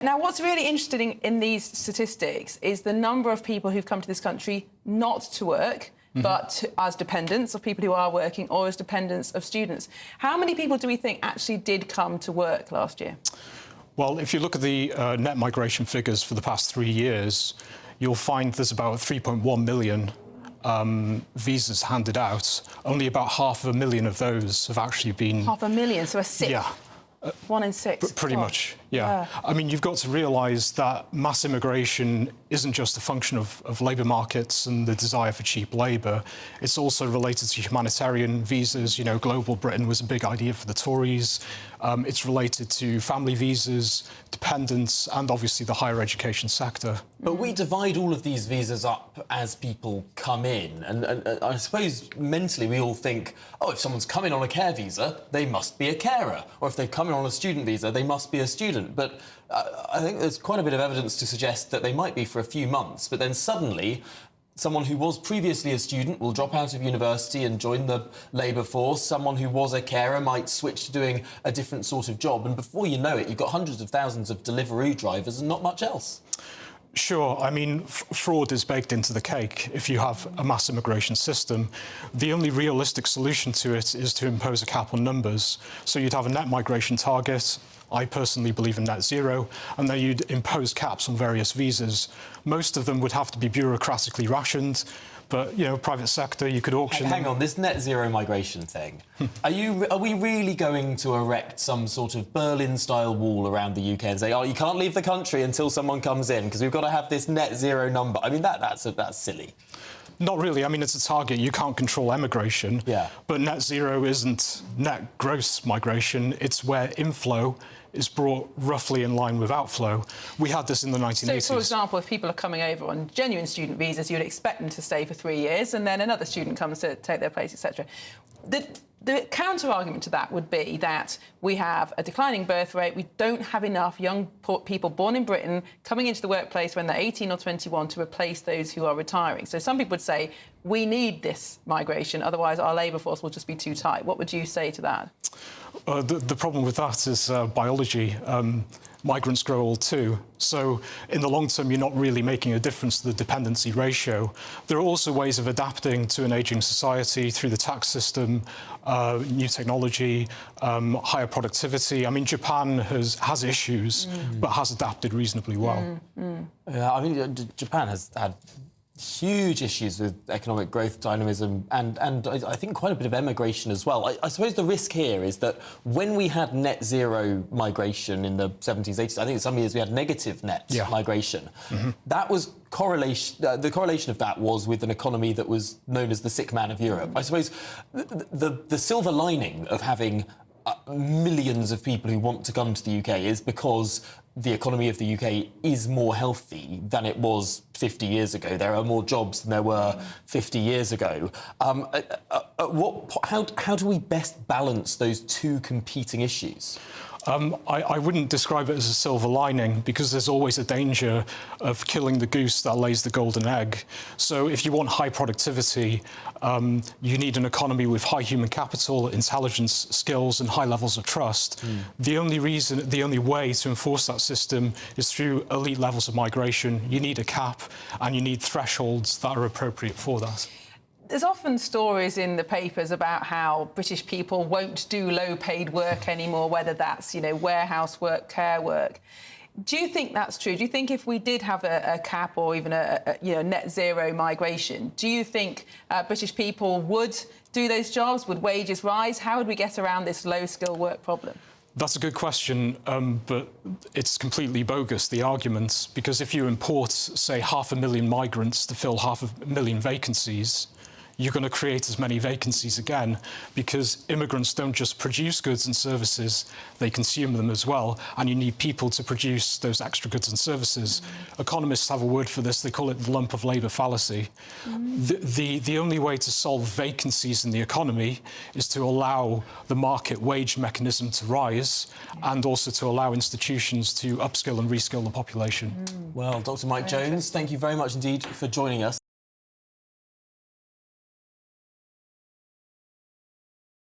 Now, what's really interesting in these statistics is the number of people who've come to this country not to work, but as dependents of people who are working or as dependents of students. How many people do we think actually did come to work last year? Well, if you look at the net migration figures for the past 3 years, you'll find there's about 3.1 million visas handed out. Only about 500,000 of those have actually been... 500,000, so a sixth? Yeah. 1 in 6? Pretty much, yeah. I mean, you've got to realise that mass immigration isn't just a function of labour markets and the desire for cheap labour. It's also related to humanitarian visas. You know, Global Britain was a big idea for the Tories. It's related to family visas, dependents, and obviously the higher education sector. But we divide all of these visas up as people come in. And I suppose mentally we all think, oh, if someone's coming on a care visa, they must be a carer. Or if they've come in on a student visa, they must be a student. But I think there's quite a bit of evidence to suggest that they might be for a few months, but then suddenly someone who was previously a student will drop out of university and join the labour force. Someone who was a carer might switch to doing a different sort of job. And before you know it, you've got hundreds of thousands of Deliveroo drivers and not much else. Sure. I mean, fraud is baked into the cake if you have a mass immigration system. The only realistic solution to it is to impose a cap on numbers. So you'd have a net migration target. I personally believe in net zero, and then you'd impose caps on various visas. Most of them would have to be bureaucratically rationed, but, you know, private sector, you could auction them. Hang on, this net zero migration thing, are we really going to erect some sort of Berlin-style wall around the UK and say, oh, you can't leave the country until someone comes in, because we've got to have this net zero number? I mean, that's silly. Not really. I mean, it's a target. You can't control emigration. Yeah. But net zero isn't net gross migration. It's where inflow is brought roughly in line with outflow. We had this in the 1980s. So, for example, if people are coming over on genuine student visas, you'd expect them to stay for 3 years and then another student comes to take their place, etc. The counter-argument to that would be that we have a declining birth rate, we don't have enough young people born in Britain coming into the workplace when they're 18 or 21 to replace those who are retiring. So some people would say, we need this migration, otherwise our labour force will just be too tight. What would you say to that? The problem with that is biology. Migrants grow old too. So in the long term, you're not really making a difference to the dependency ratio. There are also ways of adapting to an ageing society through the tax system, new technology, higher productivity. I mean, Japan has issues, but has adapted reasonably well. Yeah, I mean, Japan has had huge issues with economic growth, dynamism, and I think quite a bit of emigration as well. I suppose the risk here is that when we had net zero migration in the 70s, 80s, I think in some years we had negative net migration. That was the correlation of that was with an economy that was known as the sick man of Europe. I suppose the silver lining of having millions of people who want to come to the UK is because the economy of the UK is more healthy than it was 50 years ago. There are more jobs than there were 50 years ago. How do we best balance those two competing issues? I wouldn't describe it as a silver lining because there's always a danger of killing the goose that lays the golden egg. So if you want high productivity, you need an economy with high human capital, intelligence, skills and high levels of trust. The only way to enforce that system is through elite levels of migration. You need a cap and you need thresholds that are appropriate for that. There's often stories in the papers about how British people won't do low-paid work anymore, whether that's, you know, warehouse work, care work. Do you think that's true? Do you think if we did have a cap or even a net zero migration, do you think British people would do those jobs? Would wages rise? How would we get around this low-skill work problem? That's a good question, but it's completely bogus, the arguments, because if you import, say, 500,000 migrants to fill 500,000 vacancies, you're going to create as many vacancies again because immigrants don't just produce goods and services, they consume them as well, and you need people to produce those extra goods and services. Economists have a word for this, they call it the lump of labour fallacy. The only way to solve vacancies in the economy is to allow the market wage mechanism to rise and also to allow institutions to upskill and reskill the population. Well, Dr. Mike Jones, thank you very much indeed for joining us.